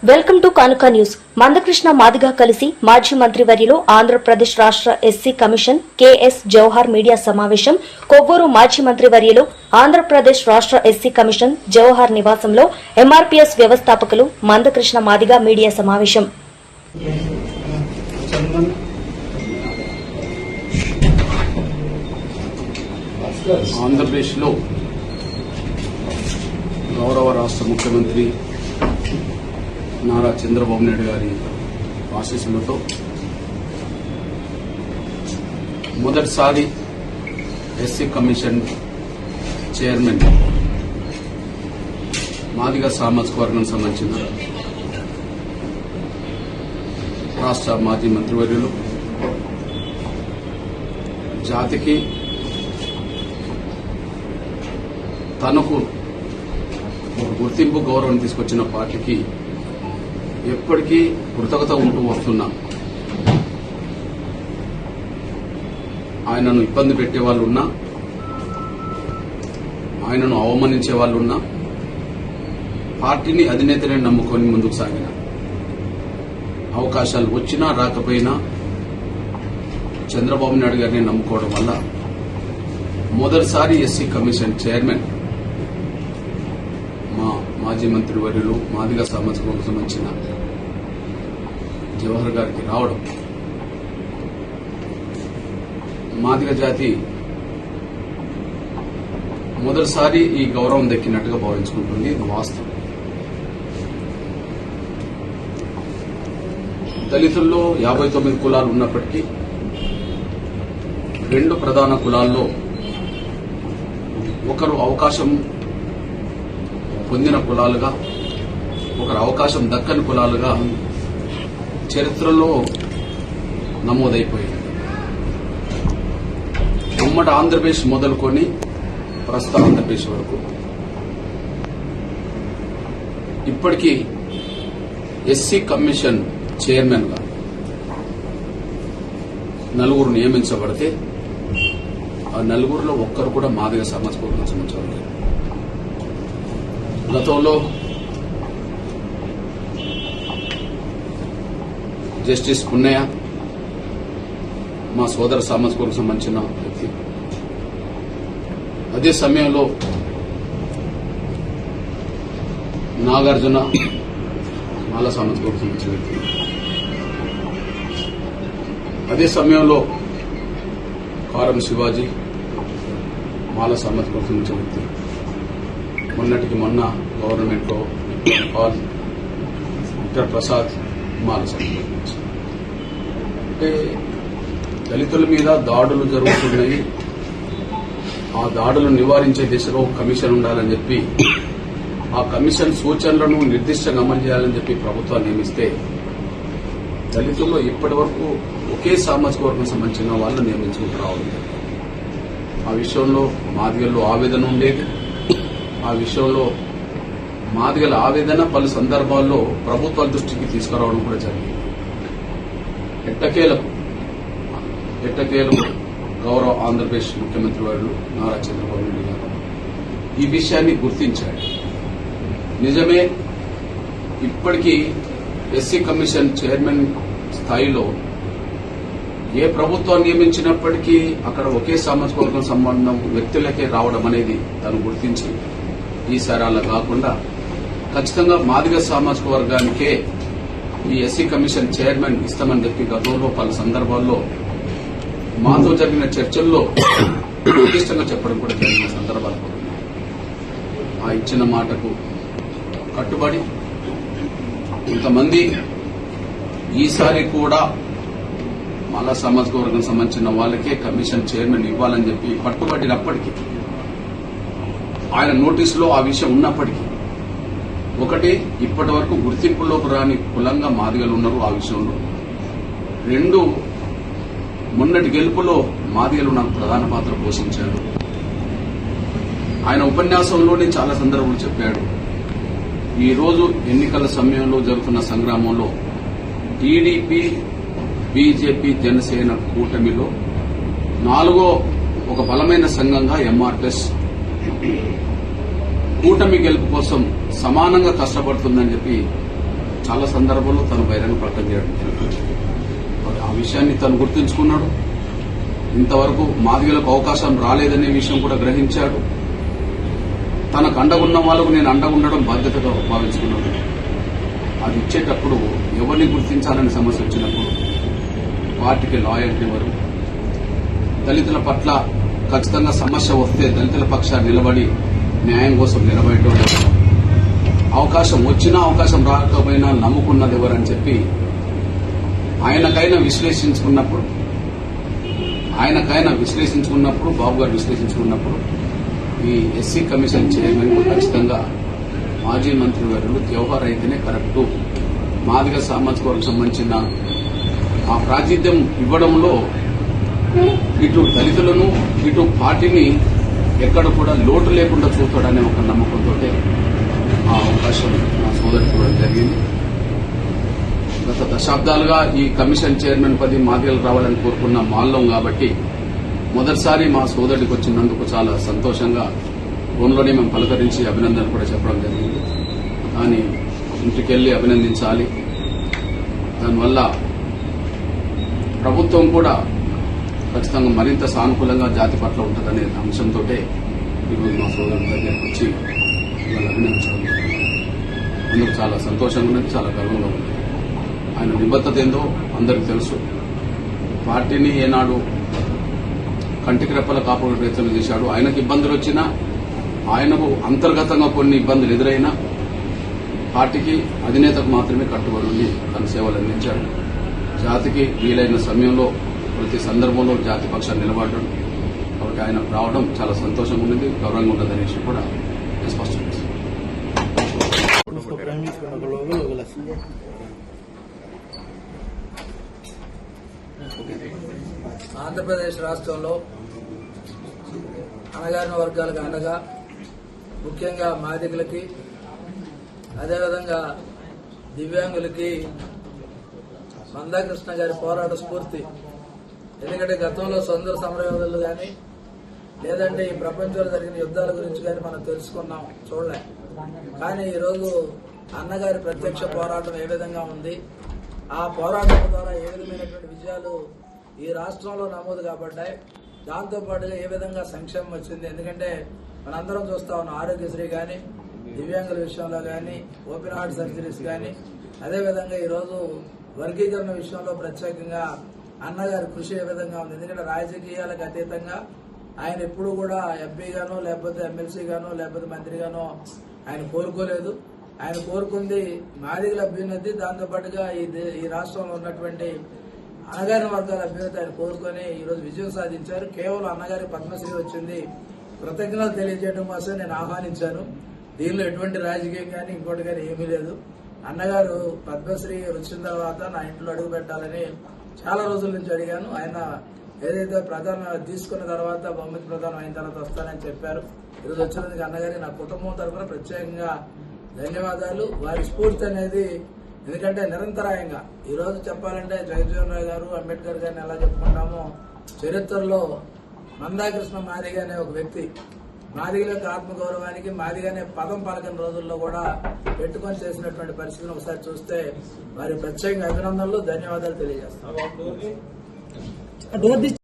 Welcome to Kanuka news. Mandakrishna Madiga కలిసి మాజీ మంత్రివర్యులు ఆంధ్రప్రదేశ్ రాష్ట్ర SC commission KS Jawahar media సమావేశం. కొవ్వూరు మాజీ మంత్రివర్యులు ఆంధ్రప్రదేశ్ రాష్ట్ర ఎస్సీ కమిషన్ జవహర్ నివాసంలో ఎంఆర్పీఎస్ వ్యవస్థాపకులు మందకృష్ణ మాదిగ మీడియా సమావేశం. ఆంధ్రప్రదేశ్లో గౌరవ రాష్ట్ర ముఖ్యమంత్రి నారా చంద్రబాబు నాయుడు గారి ఆశీస్సులతో మొదటిసారి ఎస్సీ కమిషన్ చైర్మన్ మాదిగ సామాజిక వర్గానికి సంబంధించిన రాష్ట్ర మాజీ మంత్రివర్యులు జాతికి తనకు గుర్తింపు గౌరవం తీసుకొచ్చిన పార్టీకి ఎప్పటికీ కృతజ్ఞత ఉంటూ వస్తున్నాం. ఆయనను ఇబ్బంది పెట్టే వాళ్ళు ఉన్నా, ఆయనను అవమానించే వాళ్ళు ఉన్నా, పార్టీని అధినేతనే నమ్ముకొని ముందుకు సాగిన అవకాశాలు వచ్చినా రాకపోయినా చంద్రబాబు నాయుడు గారిని నమ్ముకోవడం వల్ల మొదటిసారి ఎస్సీ కమిషన్ చైర్మన్ మాజీ మంత్రివర్యులు మాదిగ సామాజిక వర్గానికి సంబంధించిన జవహర్ గారికి రావడం మాదిగ జాతి మొదటిసారి ఈ గౌరవం దక్కినట్టుగా భావించుకుంటుంది. ఇది వాస్తవం. దళితుల్లో 59 కులాలు ఉన్నప్పటికీ 2 ప్రధాన కులాల్లో ఒకరు అవకాశం పొందిన కులాలుగా, ఒకరు అవకాశం దక్కని కులాలుగా చరిత్రలో నమోదైపోయింది. ఉమ్మడి ఆంధ్రప్రదేశ్ మొదలుకొని ప్రస్తుత ఆంధ్రప్రదేశ్ వరకు ఇప్పటికీ ఎస్సీ కమిషన్ చైర్మన్ గా 4 నియమించబడితే ఆ 4లో ఒక్కరు కూడా మాదిగ సామాజిక వర్గానికి సంబంధించిన గతంలో జస్టిస్ పున్నయ్య మా సోదర సామాజిక వర్గానికి సంబంధించిన వ్యక్తి. అదే సమయంలో నాగార్జున మాల సామాజిక వర్గానికి సంబంధించిన వ్యక్తి. అదే సమయంలో కారం శివాజీ మాల సామాజిక వర్గానికి సంబంధించిన వ్యక్తి. మొన్నటికి మొన్న గవర్నమెంట్ లో విక్టర్ ప్రసాద్ మాల సామాజిక. అంటే దళితుల మీద దాడులు జరుగుతున్నాయి, ఆ దాడులు నివారించే దిశలో కమిషన్ ఉండాలని చెప్పి, ఆ కమిషన్ సూచనలను నిర్దిష్టంగా అమలు చేయాలని చెప్పి ప్రభుత్వాన్ని నియమిస్తే దళితుల్లో ఇప్పటి వరకు ఒకే సామాజిక వర్గం సంబంధించిన వాళ్ళు నియమించుకుంటూ రావాలి. ఆ విషయంలో మాదిగల్లో ఆవేదన ఉండేది. ఆ విషయంలో మాదిగల ఆవేదన పలు సందర్భాల్లో ప్రభుత్వాల దృష్టికి తీసుకురావడం కూడా జరిగింది. ఎట్టకేలకు గౌరవ ఆంధ్రప్రదేశ్ ముఖ్యమంత్రి వారు నారా చంద్రబాబు నాయుడు గారు ఈ విషయాన్ని గుర్తించాడు. నిజమే, ఇప్పటికీ ఎస్సీ కమిషన్ చైర్మన్ స్థాయిలో ఏ ప్రభుత్వాన్ని నియమించినప్పటికీ అక్కడ ఒకే సామాజిక వర్గం సంబంధం వ్యక్తులకే రావడం అనేది తను గుర్తించి ఈసారి అలా కాకుండా ఖచ్చితంగా మాదిగ సామాజిక వర్గానికే ఈ ఎస్సీ కమిషన్ చైర్మన్ ఇస్తామని చెప్పి గతంలో పలు సందర్భాల్లో మాతో జరిగిన చర్చల్లో నిర్దిష్టంగా చెప్పడం కూడా జరిగిన సందర్భాలు. ఆ ఇచ్చిన మాటకు కట్టుబడి కొంతమంది ఈసారి కూడా మాలా సామాజిక వర్గం సంబంధించిన వాళ్ళకే కమిషన్ చైర్మన్ ఇవ్వాలని చెప్పి పట్టుబడినప్పటికీ, ఆయన నోటీసులో ఆ విషయం ఉన్నప్పటికీ, ఒకటి ఇప్పటి వరకు గుర్తింపులోకి రాని కులంగా మాదిగలు ఉన్నారు. ఆ విషయంలో 2 మొన్నటి గెలుపులో మాదిగలు నాకు ప్రధాన పాత్ర పోషించారు. ఆయన ఉపన్యాసంలోనే చాలా సందర్భాలు చెప్పాడు. ఈ రోజు ఎన్నికల సమయంలో జరుగుతున్న సంగ్రామంలో టీడీపీ, బీజేపీ, జనసేన కూటమిలో 4వ ఒక బలమైన సంఘంగా ఎంఆర్పీఎస్ కూటమి గెలుపు కోసం సమానంగా కష్టపడుతుందని చెప్పి చాలా సందర్భాల్లో తను బహిరంగ ప్రకటన చేయడం జరిగింది. ఆ విషయాన్ని తను గుర్తుంచుకున్నాడు. ఇంతవరకు మాదిగలకు అవకాశం రాలేదనే విషయం కూడా గ్రహించాడు. తనకు అండగున్న వాళ్ళకు నేను అండగుండడం బాధ్యతగా భావించుకున్నాడు. అది ఇచ్చేటప్పుడు ఎవరిని గుర్తించాలని సమస్య వచ్చినప్పుడు పార్టీకి లాయల్టీ వరకు దళితుల పట్ల ఖచ్చితంగా సమస్య వస్తే దళితుల పక్షాన్ని నిలబడి న్యాయం కోసం నిలబడేటోడు. అవకాశం వచ్చినా అవకాశం రాకపోయినా నమ్ముకున్నది ఎవరని చెప్పి ఆయనకైనా విశ్లేషించుకున్నప్పుడు బాబు గారు విశ్లేషించుకున్నప్పుడు ఈ ఎస్సీ కమిషన్ చైర్మన్ ఖచ్చితంగా మాజీ మంత్రి వర్యులు జవహర్ అయితేనే కరెక్టు. మాదిగ సామాజిక వర్గం సంబంధించిన ఆ ప్రాతినిధ్యం ఇవ్వడంలో ఇటు దళితులను ఇటు పార్టీని ఎక్కడ కూడా లోటు లేకుండా చూస్తాడనే ఒక నమ్మకంతో ఆ అవకాశం నా సోదరికి ఇవ్వడం జరిగింది. గత దశాబ్దాలుగా ఈ కమిషన్ చైర్మన్ పది మాదిగలు రావాలని కోరుకున్న మాల్లం కాబట్టి మొదటిసారి మా సోదరుడికి వచ్చినందుకు చాలా సంతోషంగా ఫోన్లోనే మేము పలకరించి అభినందనలు కూడా చెప్పడం జరిగింది. కానీ ఇంటికెళ్లి అభినందించాలి. దానివల్ల ప్రభుత్వం కూడా ఖచ్చితంగా మరింత సానుకూలంగా జాతి పట్ల ఉంటుందనే అంశంతో ఈరోజు మా సోదరుడి దగ్గరికి వచ్చి ఇవాళ అభినందించడం అందుకు చాలా సంతోషంగా ఉన్నది, చాలా గర్వంగా ఉంది. ఆయన నిబద్ధత ఏందో అందరికీ తెలుసు. పార్టీని ఏనాడు కంటికి రెప్పల కాపాడు ప్రయత్నం చేశాడు. ఆయనకు ఇబ్బందులు వచ్చినా, ఆయనకు అంతర్గతంగా కొన్ని ఇబ్బందులు ఎదురైనా పార్టీకి అధినేతకు మాత్రమే కట్టుబడి ఉండి తన సేవలు అందించాడు. జాతికి వీలైన సమయంలో ప్రతి సందర్భంలో జాతి పక్షాన్ని నిలబడ్డాడు. కాబట్టి ఆయన రావడం చాలా సంతోషంగా ఉంది, గౌరవంగా ఉంటుందనే విషయం కూడా నేను స్పష్టం చేస్తాను. ఆంధ్రప్రదేశ్ రాష్ట్రంలో అణగారిన వర్గాలకు అండగా ముఖ్యంగా మాదిగలకి అదేవిధంగా దివ్యాంగులకి మందాకృష్ణ గారి పోరాట స్ఫూర్తి. ఎందుకంటే గతంలో స్వతంత్ర సమరయోధులు కానీ లేదంటే ఈ ప్రపంచంలో జరిగిన యుద్ధాల గురించి కానీ మనం తెలుసుకున్నాం, చూడలే. కానీ ఈరోజు అన్నగారి ప్రత్యక్ష పోరాటం ఏ విధంగా ఉంది, ఆ పోరాటం ద్వారా ఏ విధమైనటువంటి విజయాలు ఈ రాష్ట్రంలో నమోదు కాబడ్డాయి, దాంతో పాటుగా ఏ విధంగా సంక్షేమం వచ్చింది. ఎందుకంటే మనందరం చూస్తా ఉన్నాం, ఆరోగ్యశ్రీ కానీ దివ్యాంగుల విషయంలో కానీ ఓపెన్ హార్ట్ సర్జరీస్ కానీ అదేవిధంగా ఈరోజు వర్గీకరణ విషయంలో ప్రత్యేకంగా అన్నగారి కృషి ఏ విధంగా ఉంది. ఎందుకంటే రాజకీయాలకు అతీతంగా ఆయన ఎప్పుడు కూడా ఎంపీగానో లేకపోతే ఎమ్మెల్సీగానో లేకపోతే మంత్రిగానో ఆయన కోరుకోలేదు. ఆయన కోరుకుంది మాదిగల అభ్యున్నతి, దాంతోపాటుగా ఈ రాష్ట్రంలో ఉన్నటువంటి అన్నగారి వర్గాల అభ్యున్నతి ఆయన కోరుకొని ఈరోజు విజయం సాధించారు. కేవలం అన్నగారి పద్మశ్రీ వచ్చింది కృతజ్ఞతలు తెలియజేయడం కోసం నేను ఆహ్వానించాను. దీనిలో ఎటువంటి రాజకీయం కానీ ఇంకోటి కానీ ఏమీ లేదు. అన్నగారు పద్మశ్రీ వచ్చిన తర్వాత నా ఇంట్లో అడుగు పెట్టాలని చాలా రోజుల నుంచి అడిగాను. ఆయన ఏదైతే తీసుకున్న తర్వాత బహుమతి ప్రధానం అయిన తర్వాత వస్తానని చెప్పారు. ఈరోజు వచ్చినందుకు అన్నగారి నా కుటుంబం తరఫున ప్రత్యేకంగా ధన్యవాదాలు. వారి స్ఫూర్తి అనేది ఎందుకంటే నిరంతరాయంగా ఈరోజు చెప్పాలంటే జగజ్జీవన్ రావు గారు, అంబేద్కర్ గారిని ఎలా చెప్పుకుంటామో, చరిత్రలో మందాకృష్ణ మాదిగ అనే ఒక వ్యక్తి మాదిగల యొక్క ఆత్మగౌరవానికి మాదిగ అనే పదం పలకని రోజుల్లో కూడా పెట్టుకొని చేసినటువంటి పరిస్థితిని ఒకసారి చూస్తే వారి ప్రత్యేకంగా అభినందనలు, ధన్యవాదాలు తెలియజేస్తాం.